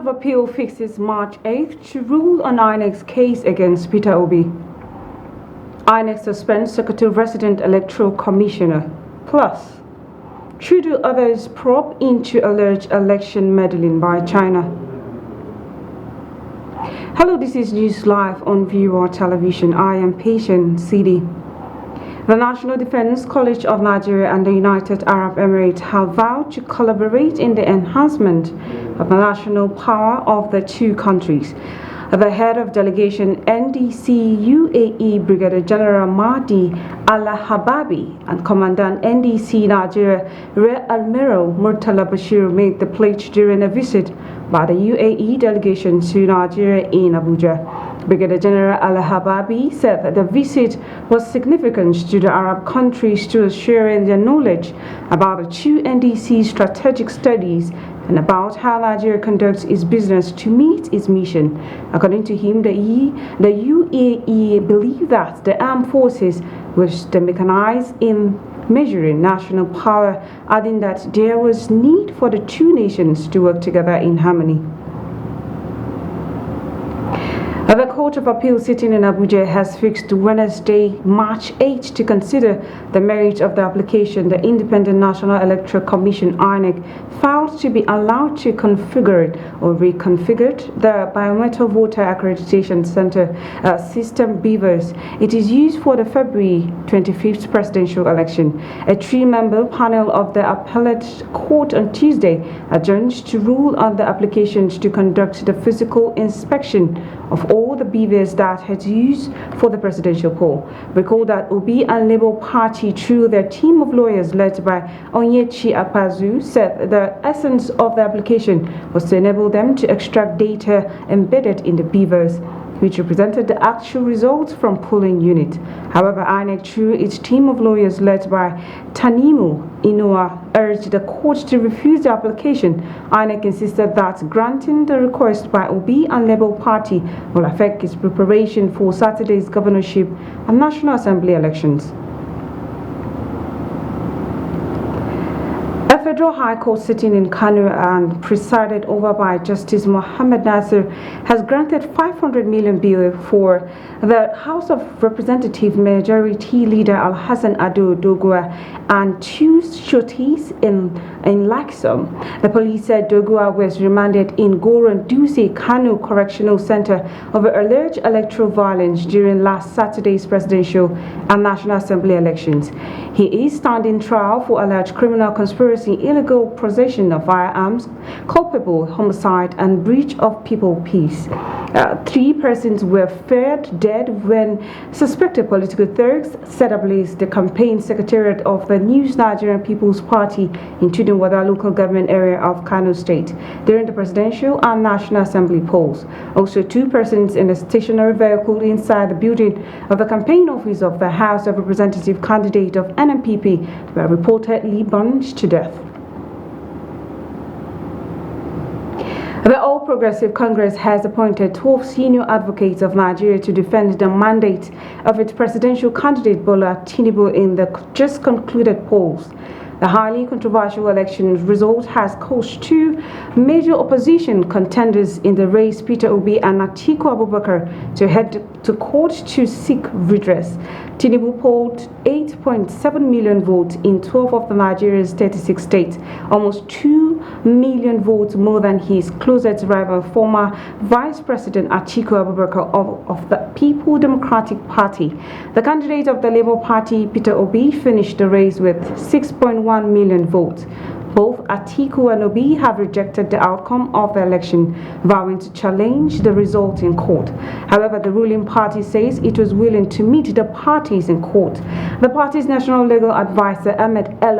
of Appeal fixes March 8th to rule on INEC'S case against Peter Obi. INEC suspends Secretary Resident Electoral Commissioner. Plus, Trudeau others probe into alleged election meddling by China. Hello, this is News Live on Viewer Television. I am Patient CD. The National Defense College of Nigeria and the United Arab Emirates have vowed to collaborate in the enhancement of the national power of the two countries. The head of delegation NDC UAE Brigadier General Mahdi Al-Hababi and Commandant NDC Nigeria Rear Admiral Murtala Bashir made the pledge during a visit by the UAE delegation to Nigeria in Abuja. Brigadier General Al-Hababi said that the visit was significant to the Arab countries to sharing their knowledge about the two NDC strategic studies and about how Nigeria conducts its business to meet its mission. According to him, the UAE believed that the armed forces was the mechanized in measuring national power, adding that there was need for the two nations to work together in harmony. The Court of Appeal sitting in Abuja has fixed Wednesday, March 8 to consider the merits of the application the Independent National Electoral Commission (INEC) filed to be allowed to configure or reconfigure the Biometric Voter Accreditation Center system BVAS. It is used for the February 25th presidential election. A three-member panel of the appellate court on Tuesday adjourned to rule on the applications to conduct the physical inspection of all the BVAS that had used for the presidential poll. Recall that OBI and Labour Party, through their team of lawyers led by Onyechi Apazu, said the essence of the application was to enable them to extract data embedded in the BVAS, which represented the actual results from polling unit. However, INEC, through its team of lawyers led by Tanimu Inoa, urged the court to refuse the application. INEC insisted that granting the request by OBI and Labour Party will affect its preparation for Saturday's governorship and National Assembly elections. A Federal High Court sitting in Kano and presided over by Justice Mohammed Nasir has granted 500 million bail for the House of Representatives Majority Leader Al-Hassan Ado Dogua and two shorties in Laksum. The police said Dogua was remanded in Goron Duse Kano Correctional Center over alleged electoral violence during last Saturday's presidential and National Assembly elections. He is standing trial for alleged criminal conspiracy, illegal possession of firearms, culpable homicide, and breach of people peace. 3 persons were feared dead when suspected political thugs set ablaze the campaign secretariat of the New Nigerian People's Party in Tudunwada local government area of Kano State during the presidential and National Assembly polls. Also, 2 persons in a stationary vehicle inside the building of the campaign office of the House of Representative candidate of NNPP were reportedly burned to death. The All Progressive Congress has appointed 12 senior advocates of Nigeria to defend the mandate of its presidential candidate Bola Tinubu in the just concluded polls. The highly controversial election result has caused 2 major opposition contenders in the race, Peter Obi and Atiku Abubakar, to head to court to seek redress. Tinubu polled 8.7 million votes in 12 of the Nigeria's 36 states, almost 2 million votes more than his closest rival, former Vice President Atiku Abubakar of the People Democratic Party. The candidate of the Labour Party, Peter Obi, finished the race with 6.1 million votes. Both Atiku and Obi have rejected the outcome of the election, vowing to challenge the result in court. However, the ruling party says it was willing to meet the parties in court. The party's national legal advisor, Ahmed El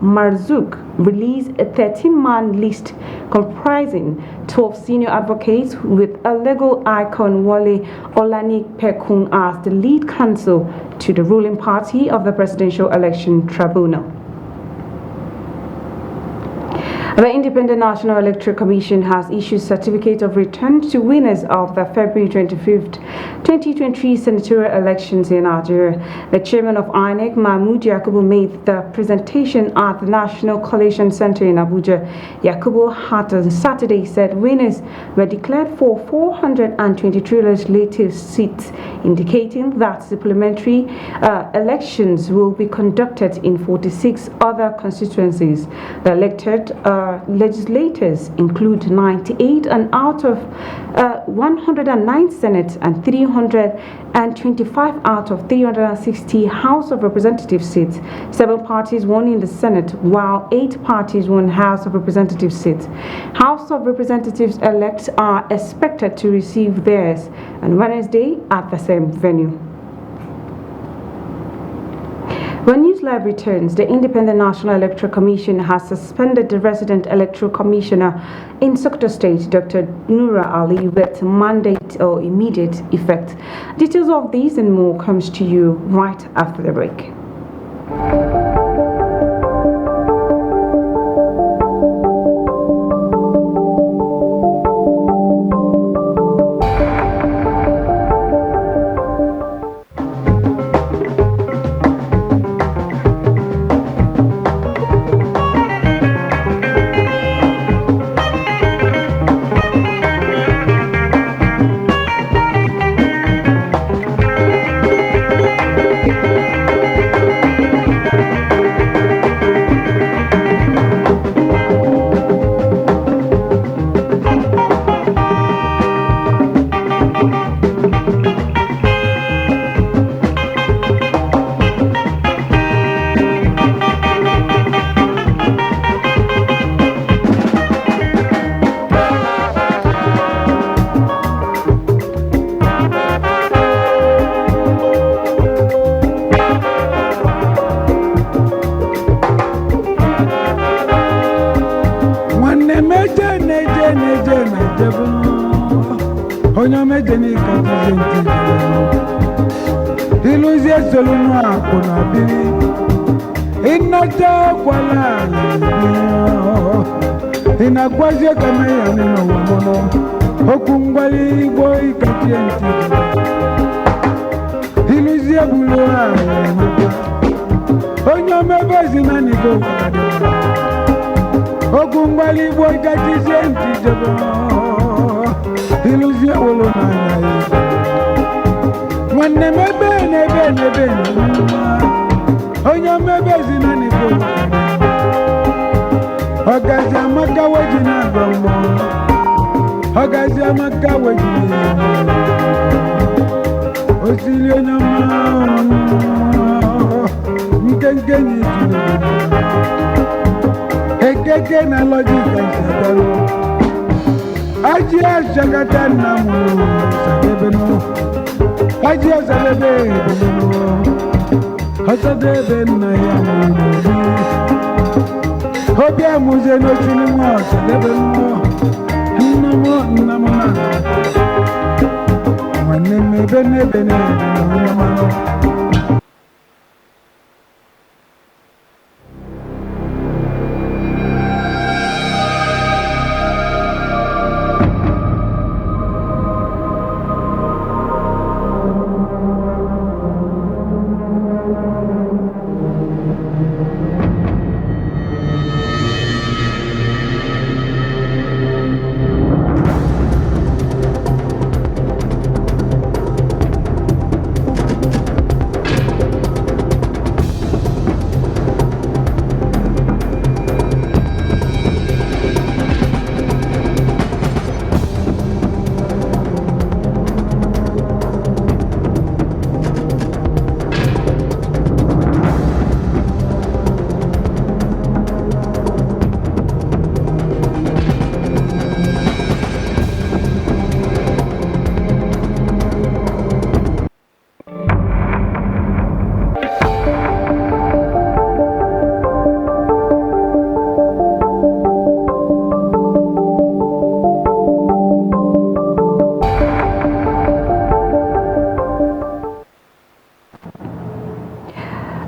Marzouk, released a 13-man list comprising 12 senior advocates with a legal icon, Wale Olanipekun, as the lead counsel to the ruling party of the Presidential Election Tribunal. The Independent National Electoral Commission has issued certificate of return to winners of the February 25th, 2023 senatorial elections in Nigeria. The chairman of INEC, Mahmoud Yakubu, made the presentation at the National Collation Center in Abuja. Yakubu had on Saturday said winners were declared for 423 legislative seats, indicating that supplementary elections will be conducted in 46 other constituencies. The elected legislators include 98 and out of 109 Senate and 325 out of 360 House of Representatives seats. 7 parties won in the Senate, while 8 parties won House of Representatives seats. House of Representatives elects are expected to receive theirs on Wednesday at the same venue. When News Live returns, the Independent National Electoral Commission has suspended the resident electoral commissioner in Sokoto State, Dr. Nura Ali, with mandate or immediate effect. Details of these and more comes to you right after the break.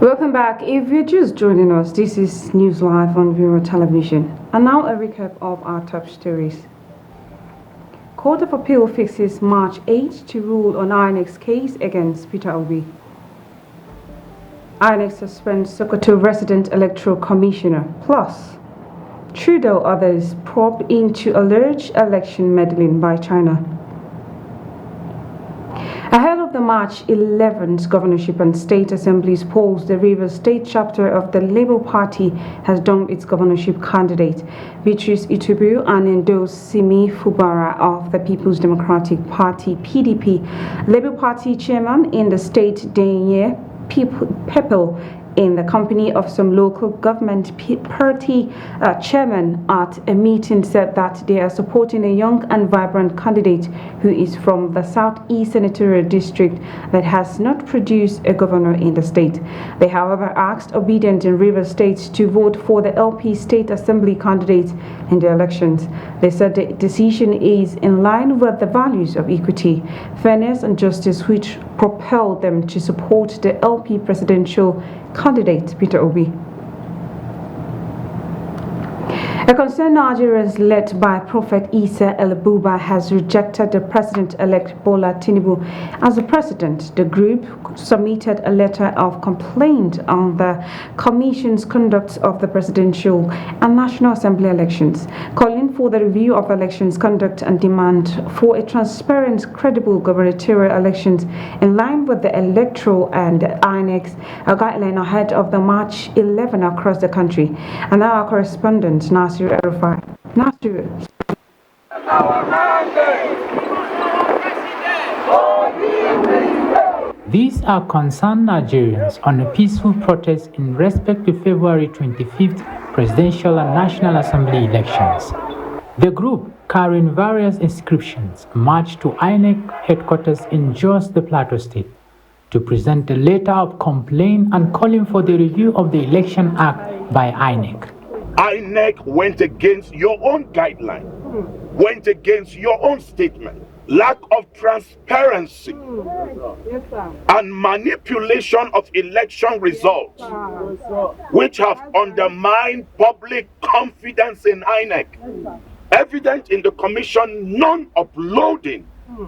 Welcome back. If you're just joining us, this is News Live on Vero Television. And now a recap of our top stories. Court of Appeal fixes March 8 to rule on INEC'S case against Peter Obi. INEC suspends Sokoto resident electoral commissioner. Plus, Trudeau others probe into alleged election meddling by China. Ahead of the March 11th governorship and state assemblies polls, the Rivers State chapter of the Labour Party has dumped its governorship candidate, Beatrice Itubu, and endorsed Simi Fubara of the People's Democratic Party, PDP. Labour Party chairman in the state, Danye Pepel, in the company of some local government party chairman at a meeting, said that they are supporting a young and vibrant candidate who is from the Southeast Senatorial District that has not produced a governor in the state. They, however, asked Obedient in Rivers State to vote for the LP State Assembly candidate in the elections. They said the decision is in line with the values of equity, fairness and justice, which propelled them to support the LP presidential candidate Peter Obi. A concerned Nigerians led by Prophet Isa El-Buba has rejected the President-elect Bola Tinubu as the president. The group submitted a letter of complaint on the Commission's conduct of the presidential and National Assembly elections, calling for the review of elections conduct and demand for a transparent, credible gubernatorial elections in line with the electoral and INEC'S guideline ahead of the March 11 across the country. And now our correspondent, Nasir Arafai. Nasir. These are concerned Nigerians on a peaceful protest in respect to February 25th presidential and National Assembly elections. The group, carrying various inscriptions, marched to INEC headquarters in Jos, the Plateau State, to present a letter of complaint and calling for the review of the Election Act by INEC. INEC went against your own guideline, went against your own statement. Lack of transparency and manipulation of election results, which have undermined public confidence in INEC. Evident in the Commission non-uploading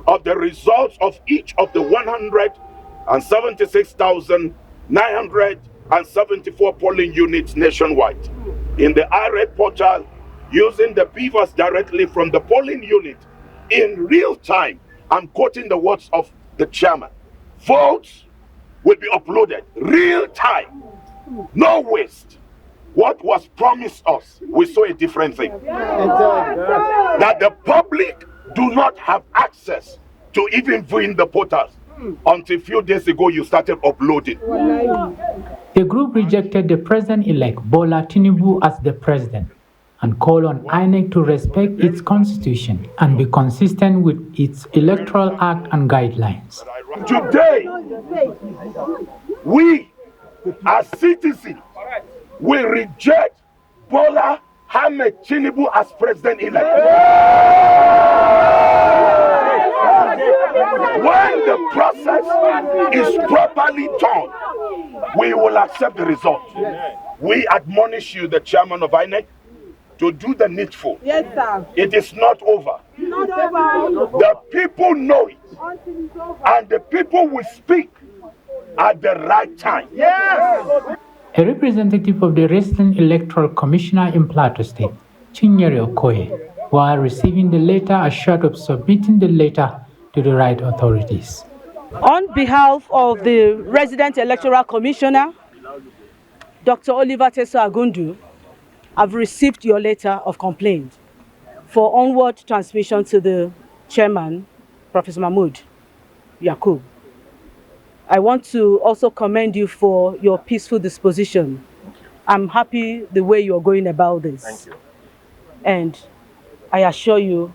of the results of each of the 176,974 polling units nationwide. In the IRED portal, using the beavers directly from the polling unit in real time. I'm quoting the words of the chairman. Votes will be uploaded real time, no waste. What was promised us, we saw a different thing. That the public do not have access to even viewing the portals. Until a few days ago, you started uploading. The group rejected the president-elect Bola Tinubu as the president and called on INEC to respect its constitution and be consistent with its electoral act and guidelines. Today, we as citizens will reject Bola Ahmed Tinubu as president-elect. When the process is properly done, we will accept the result. We admonish you, the chairman of INEC, to do the needful. Yes, sir. It is not over. Not over. The people know it, and the people will speak at the right time. Yes. A representative of the resident electoral commissioner in Plateau State, Chinyere Okoye, while receiving the letter, assured of submitting the letter to the right authorities. On behalf of the resident electoral commissioner, Dr. Oliver Teso Agundu, I've received your letter of complaint for onward transmission to the chairman, Professor Mahmood Yakub. I want to also commend you for your peaceful disposition. I'm happy the way you're going about this. Thank you. And I assure you,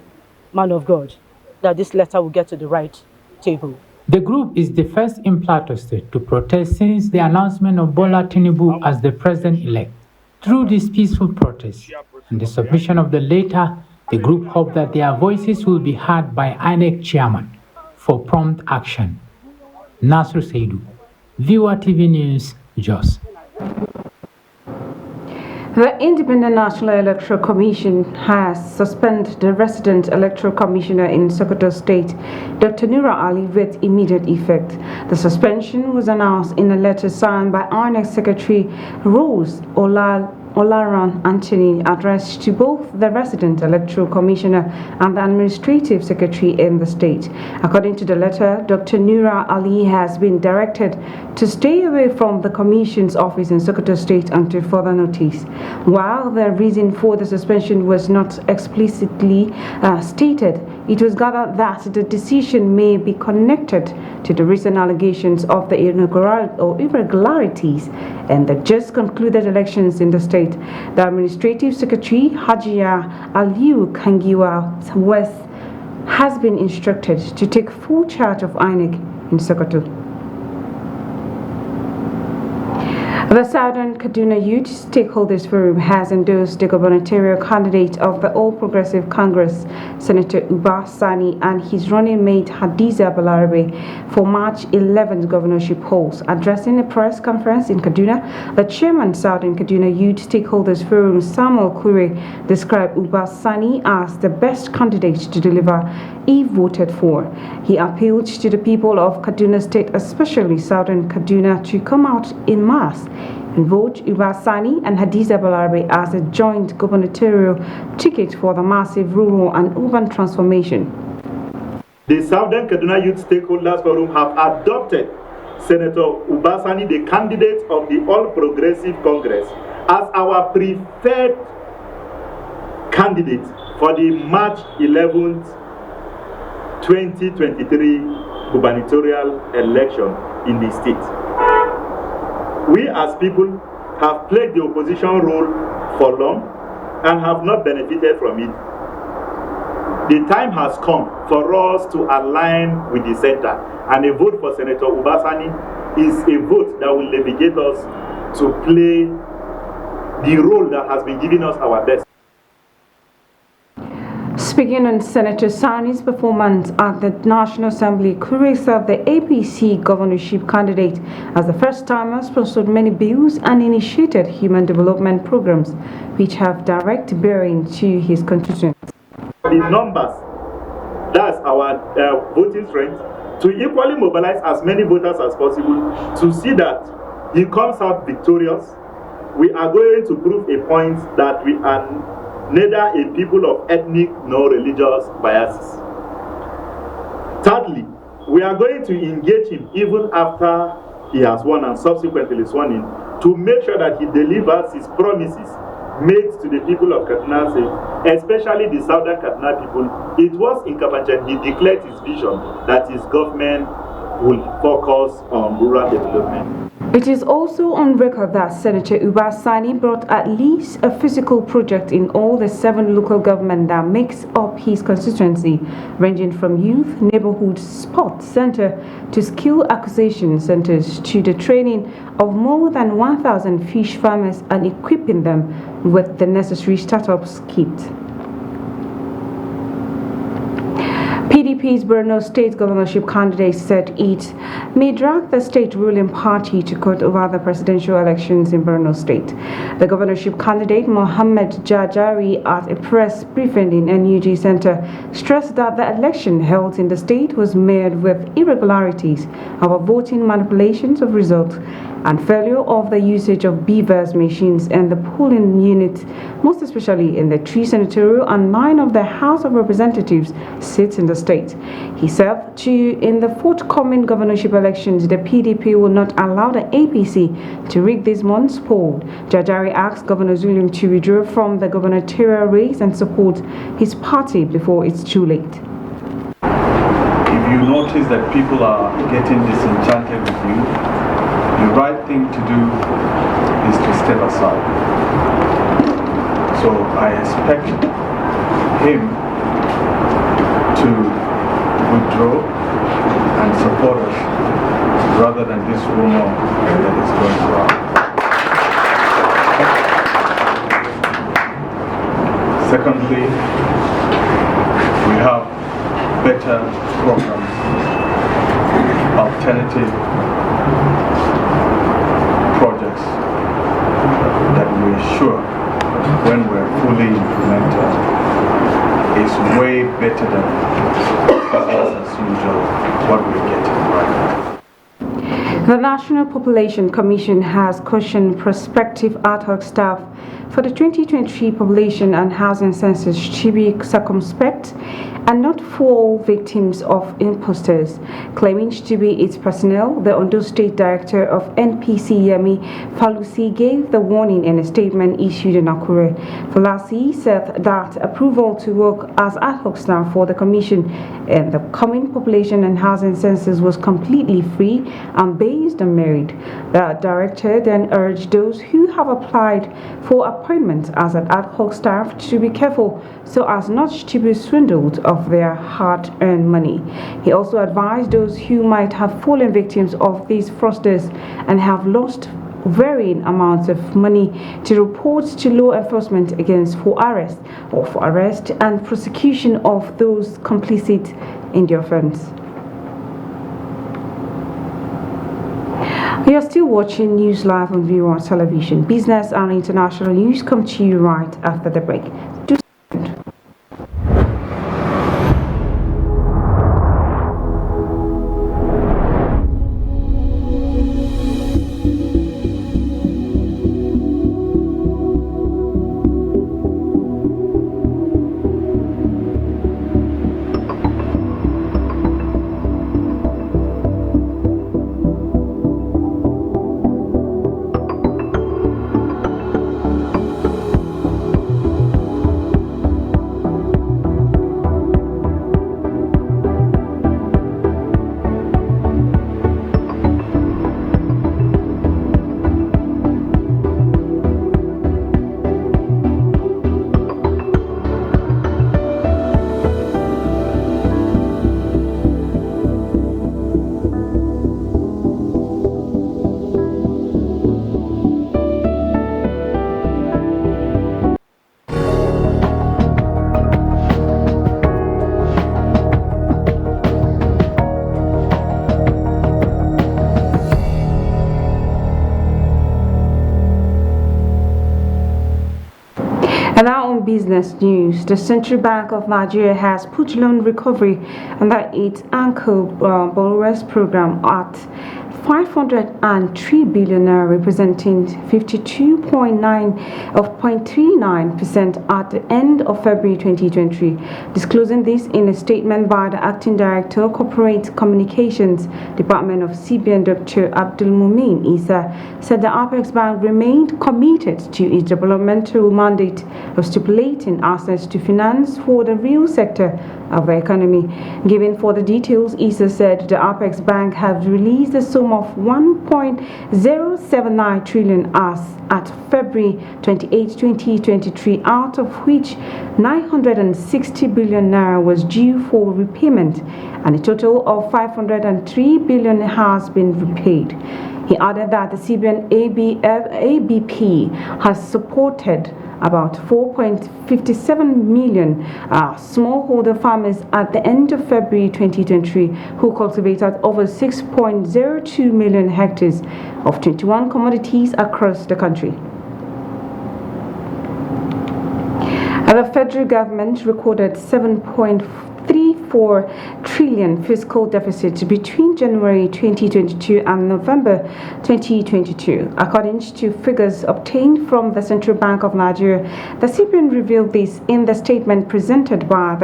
man of God, that this letter will get to the right table. The group is the first in Plateau State to protest since the announcement of Bola Tinubu as the president-elect. Through this peaceful protest and the submission of the letter, the group hope that their voices will be heard by INEC chairman for prompt action. Nasru Seidu, VOA TV News, Jos. The Independent National Electoral Commission has suspended the resident electoral commissioner in Sokoto State, Dr. Nura Ali, with immediate effect. The suspension was announced in a letter signed by INEC'S Secretary Rose Olaran Anthony, addressed to both the resident electoral commissioner and the administrative secretary in the state. According to the letter, Dr. Nura Ali has been directed to stay away from the commission's office in Sokoto State until further notice. While the reason for the suspension was not explicitly stated, it was gathered that the decision may be connected to the recent allegations of the irregularities in the just concluded elections in the state. The Administrative Secretary, Hajia Aliu Kangiwa West, has been instructed to take full charge of INEC in Sokoto. The Southern Kaduna Youth Stakeholders Forum has endorsed the gubernatorial candidate of the All Progressive Congress, Senator Uba Sani, and his running mate Hadiza Balarabe for March 11th governorship polls. Addressing a press conference in Kaduna, the chairman Southern Kaduna Youth Stakeholders Forum, Samuel Kure, described Uba Sani as the best candidate to deliver if voted for. He appealed to the people of Kaduna State, especially Southern Kaduna, to come out in mass and vote Uba Sani and Hadiza Balarabe as a joint gubernatorial ticket for the massive rural and urban transformation. The Southern Kaduna Youth Stakeholders Forum have adopted Senator Uba Sani, the candidate of the All Progressive Congress, as our preferred candidate for the March 11th, 2023 gubernatorial election in the state. We as people have played the opposition role for long and have not benefited from it. The time has come for us to align with the center, and a vote for Senator Uba Sani is a vote that will navigate us to play the role that has been giving us our best. Speaking on Senator Sani's performance at the National Assembly, Kure said the APC governorship candidate, as the first-timer, sponsored many bills and initiated human development programs which have direct bearing to his constituents. The numbers, that's our voting strength, to equally mobilize as many voters as possible to see that he comes out victorious. We are going to prove a point that we are neither a people of ethnic nor religious biases. Thirdly, we are going to engage him even after he has won and subsequently sworn in to make sure that he delivers his promises made to the people of Kaduna State, especially the Southern Kaduna people. It was in Kafanchan he declared his vision that his government will focus on rural development. It is also on record that Senator Uba Sani brought at least a physical project in all the 7 local governments that makes up his constituency, ranging from youth, neighborhood, sports center to skill acquisition centers to the training of more than 1,000 fish farmers and equipping them with the necessary startup kit. PDP's Borno State governorship candidate said it may drag the state ruling party to court over the presidential elections in Borno State. The governorship candidate, Mohammed Jajari, at a press briefing in NUG Center, stressed that the election held in the state was marred with irregularities about voting manipulations of results and failure of the usage of BVAS machines and the polling units, most especially in the 3 senatorial and 9 of the House of Representatives seats in the state. He said in the forthcoming governorship elections, the PDP will not allow the APC to rig this month's poll. Jajari asked Governor Zulum to withdraw from the gubernatorial race and support his party before it's too late. If you notice that people are getting disenchanted with you, the right thing to do is to step aside. So I expect him to withdraw and support us rather than this rumor that is going around. Secondly, we have better programs, alternative projects that will ensure when we're fully implemented, is way better than business as usual, what we're getting right now. The National Population Commission has cautioned prospective ad hoc staff for the 2023 population and housing census to be circumspect and not fall victims of imposters. Claiming to be its personnel, the Ondo State Director of NPC Yemi Falusi gave the warning in a statement issued in Akure. Falusi said that approval to work as ad hoc staff for the Commission in the coming population and housing census was completely free and based on merit. The Director then urged those who have applied for appointment as an ad hoc staff to be careful so as not to be swindled of their hard-earned money. He also advised those who might have fallen victims of these fraudsters and have lost varying amounts of money to report to law enforcement against for arrest and prosecution of those complicit in the offense. You are still watching News Live on Viewer Television. Business and international news come to you right after the break. And now on business news, the Central Bank of Nigeria has put loan recovery under its anchor borrowers program at 503 billion naira, representing 52.39% at the end of February 2023. Disclosing this in a statement by the Acting Director of Corporate Communications Department of CBN, Dr. Abdul Mumin Isa, said the Apex Bank remained committed to its developmental mandate of stipulating access to finance for the real sector of the economy. Given further details, Isa said the Apex Bank has released a sum of 1.079 trillion as at February 28, 2023, out of which 960 billion naira was due for repayment, and a total of 503 billion has been repaid. He added that the CBN ABP has supported about 4.57 million smallholder farmers at the end of February 2023 who cultivated over 6.02 million hectares of 21 commodities across the country. The federal government recorded 7.34 trillion fiscal deficit between January 2022 and November 2022. According to figures obtained from the Central Bank of Nigeria, the CBN revealed this in the statement presented by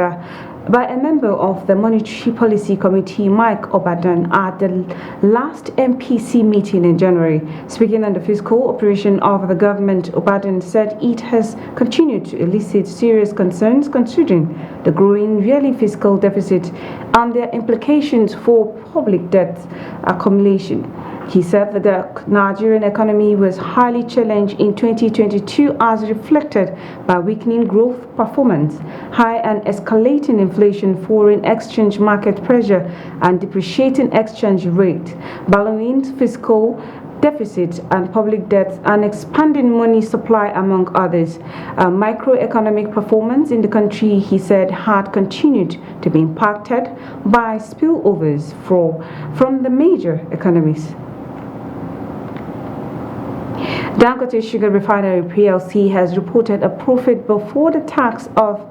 a member of the Monetary Policy Committee, Mike Obadan, at the last MPC meeting in January. Speaking on the fiscal operation of the government, Obadan said it has continued to elicit serious concerns considering the growing yearly fiscal deficit and their implications for public debt accumulation. He said that the Nigerian economy was highly challenged in 2022 as reflected by weakening growth performance, high and escalating inflation, foreign exchange market pressure, and depreciating exchange rate, ballooning fiscal deficit and public debt, and expanding money supply, among others. Microeconomic performance in the country, he said, had continued to be impacted by spillovers from the major economies. Dangote Sugar Refinery PLC has reported a profit before the tax of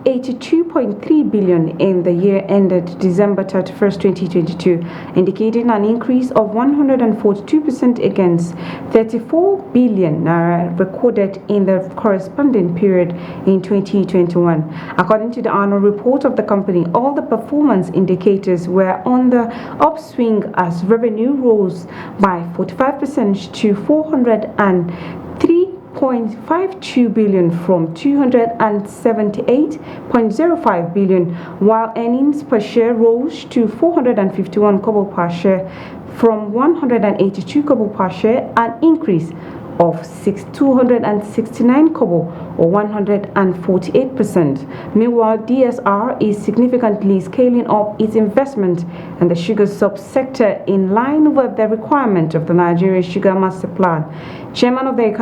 82.3 billion in the year ended December 31st, 2022, indicating an increase of 142% against 34 billion naira recorded in the corresponding period in 2021. According to the annual report of the company, all the performance indicators were on the upswing as revenue rose by 45% to 403.52 billion from 278.05 billion, while earnings per share rose to 451 kobo per share from 182 kobo per share, an increase of 269 kobo or 148%. Meanwhile, DSR is significantly scaling up its investment in the sugar subsector in line with the requirement of the Nigerian Sugar Master Plan. Chairman of the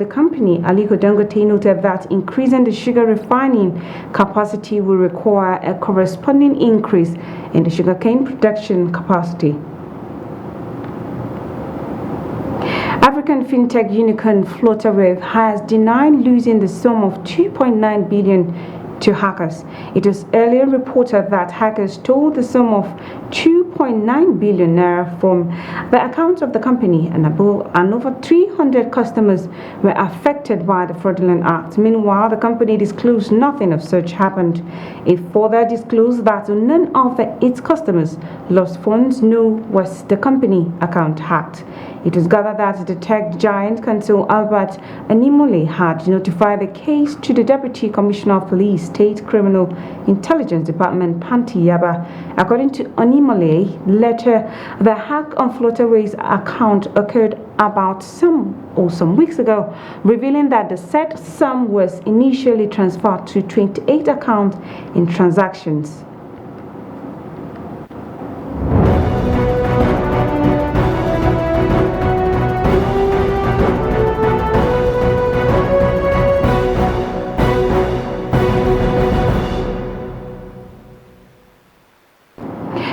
company, Aliko Dangote, noted that increasing the sugar refining capacity will require a corresponding increase in the sugarcane production capacity. African fintech unicorn Flutterwave has denied losing the sum of 2.9 billion to hackers. It was earlier reported that hackers stole the sum of 2.9 billion naira from the accounts of the company, and over 300 customers were affected by the fraudulent act. Meanwhile, the company disclosed nothing of such happened. It further disclosed that none of its customers lost funds, nor was the company account hacked. It was gathered that the tech giant Counsel Albert Animole had notified the case to the Deputy Commissioner of Police, State Criminal Intelligence Department, Panti Yaba. According to Animole, later the hack on Flutterwave's account occurred about some weeks ago, revealing that the said sum was initially transferred to 28 accounts in transactions.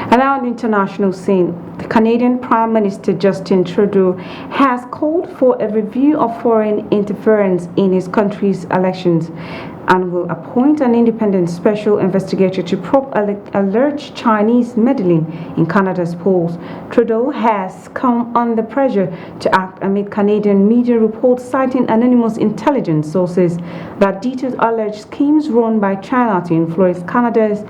And now on the international scene, the Canadian Prime Minister Justin Trudeau has called for a review of foreign interference in his country's elections and will appoint an independent special investigator to probe alleged Chinese meddling in Canada's polls. Trudeau has come under pressure to act amid Canadian media reports citing anonymous intelligence sources that detailed alleged schemes run by China to influence Canada's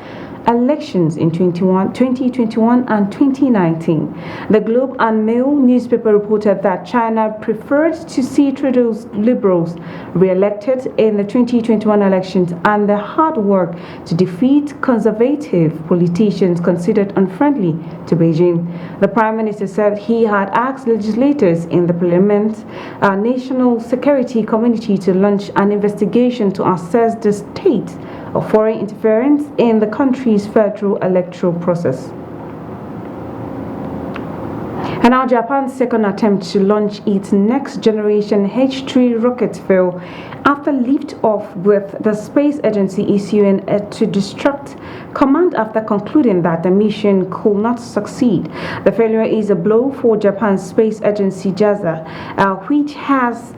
elections in 2021 and 2019. The Globe and Mail newspaper reported that China preferred to see Trudeau's Liberals re-elected in the 2021 elections and the hard work to defeat conservative politicians considered unfriendly to Beijing. The Prime Minister said he had asked legislators in the Parliament National Security Committee to launch an investigation to assess the state of foreign interference in the country's federal electoral process. And now Japan's second attempt to launch its next generation H3 rocket failed after liftoff, with the space agency issuing a to destruct command after concluding that the mission could not succeed. The failure is a blow for Japan's space agency JAXA, which has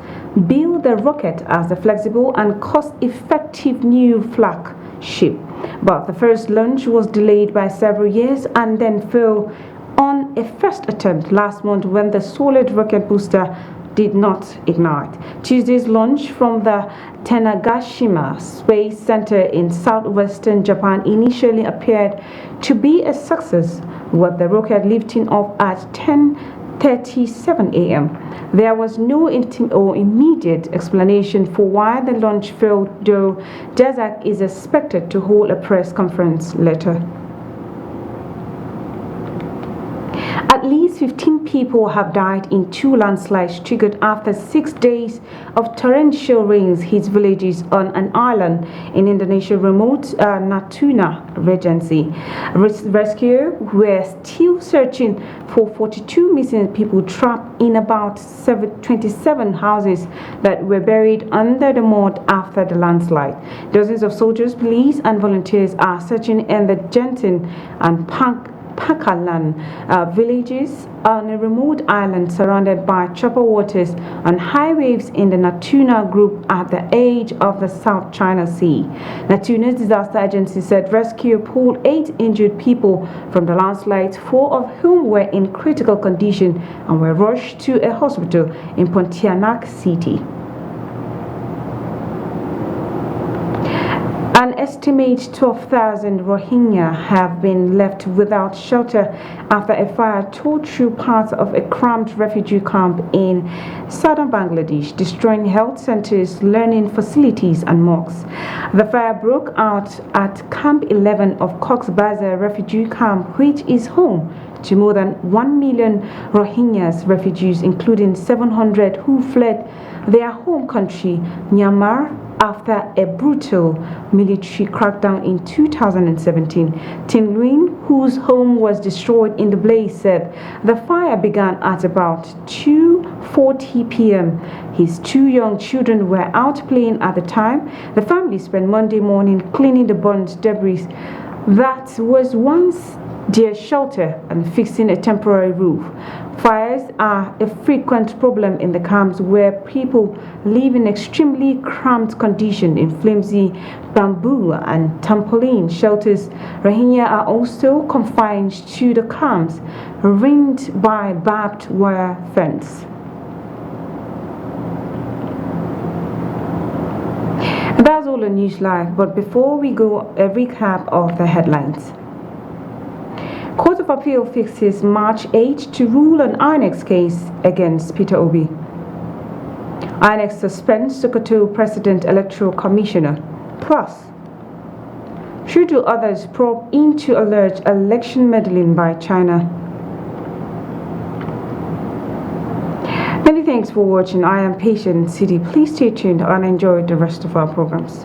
billed the rocket as a flexible and cost-effective new flagship. But the first launch was delayed by several years and then failed on a first attempt last month when the solid rocket booster did not ignite. Tuesday's launch from the Tanegashima Space Center in southwestern Japan initially appeared to be a success, with the rocket lifting off at 10:37 a.m. There was no immediate explanation for why the launch failed, though JAXA is expected to hold a press conference later. At least 15 people have died in two landslides triggered after 6 days of torrential rains hit villages on an island in Indonesia's remote Natuna Regency. Rescuers were still searching for 42 missing people trapped in about 27 houses that were buried under the mud after the landslide. Dozens of soldiers, police, and volunteers are searching in the Genting and Pakalan villages on a remote island surrounded by choppy waters on high waves in the Natuna Group at the edge of the South China Sea. Natuna's disaster agency said rescue pulled 8 injured people from the landslide, 4 of whom were in critical condition and were rushed to a hospital in Pontianak City. An estimate 12,000 Rohingya have been left without shelter after a fire tore through parts of a cramped refugee camp in southern Bangladesh, destroying health centers, learning facilities, and mosques. The fire broke out at Camp 11 of Cox's Bazar refugee camp, which is home to more than 1 million Rohingyas refugees, including 700 who fled their home country, Myanmar, after a brutal military crackdown in 2017. Tin Nguyen, whose home was destroyed in the blaze, said the fire began at about 2:40 p.m. His 2 young children were out playing at the time. The family spent Monday morning cleaning the burnt debris that was once their shelter and fixing a temporary roof. Fires are a frequent problem in the camps where people live in extremely cramped conditions in flimsy bamboo and tarpaulin shelters. Rohingya are also confined to the camps, ringed by barbed wire fence. That's all on News Live, but before we go, a recap of the headlines. Court of Appeal fixes March 8 to rule on INEC'S case against Peter Obi. INEC suspends Sokoto President Electoral Commissioner. Plus, should do others probe into alleged election meddling by China. Many thanks for watching. I am Patient City. Please stay tuned and enjoy the rest of our programs.